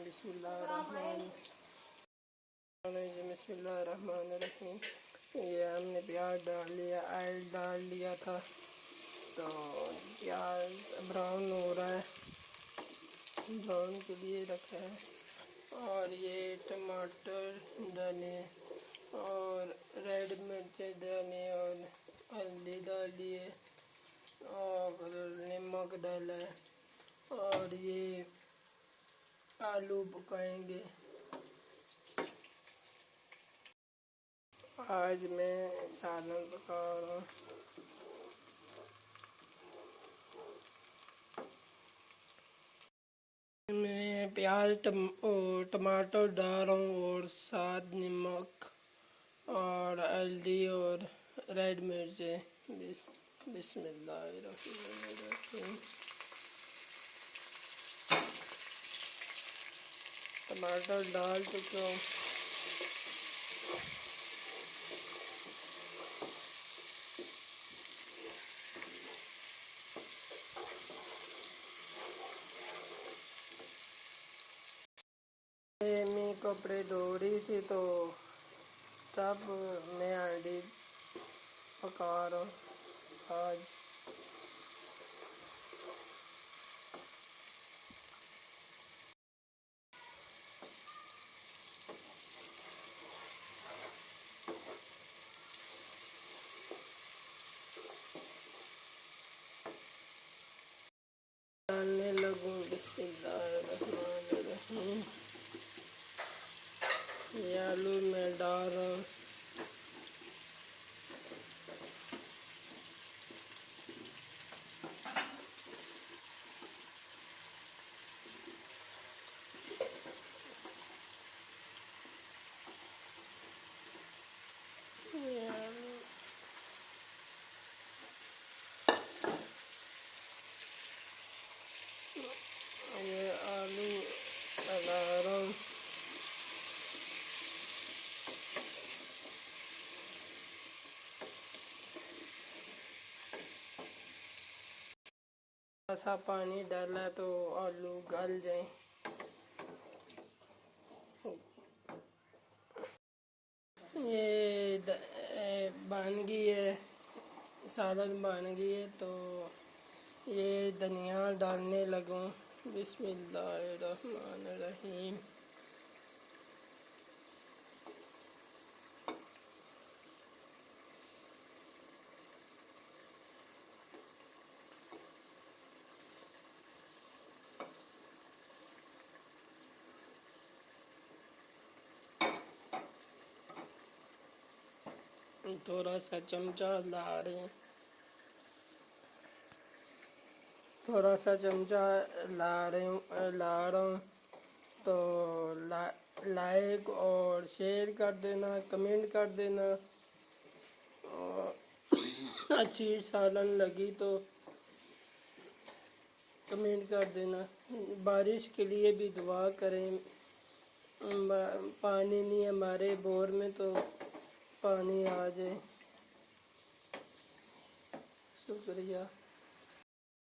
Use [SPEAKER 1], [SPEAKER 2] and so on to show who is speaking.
[SPEAKER 1] بسم اللہ الرحمن الرحیم۔ یہ ہم نے پیاز ڈال لیا، آئل ڈال لیا تھا، تو پیاز براؤن ہو رہا ہے، براؤن کے لیے رکھا ہے۔ اور یہ ٹماٹر ڈالے اور ریڈ مرچیں ڈالیں اور ہلدی ڈالی ہے اور نمک ڈالا ہے، اور یہ آلو پکائیں گے۔ آج میں سالن پکا رہا ہوں۔ میں پیاز ٹماٹر ڈال رہا ہوں اور ساتھ نمک اور ہلدی اور ریڈ مرچیں۔ بسم اللہ الرحمن الرحیم۔ ٹماٹر ڈال چکا ہوں۔ میں کپڑے دھو رہی تھی تو تب میں ہانڈی پکا رہا ہوں آج۔ ڈالنے لگوں، بسم اللہ الرحمن الرحیم۔ یہ آلو میں ڈال رہا ہوں۔ یہ آلو ڈال رہا ہوں۔ ایسا پانی ڈالا تو آلو گل جائیں۔ یہ بن گئی ہے، سالن بن گئی ہے، تو یہ دھنیا ڈالنے لگوں۔ بسم اللہ الرحمن الرحیم۔ تھوڑا سا چمچہ لا رہے ہیں، تھوڑا سا چمچہ لا رہا ہوں، تو لائک اور شیئر کر دینا، کمنٹ کر دینا، اور اچھی سالن لگی تو کمنٹ کر دینا۔ بارش کے لیے بھی دعا کریں، پانی نہیں ہمارے بور میں تو پانی آ جائے۔ شکریہ۔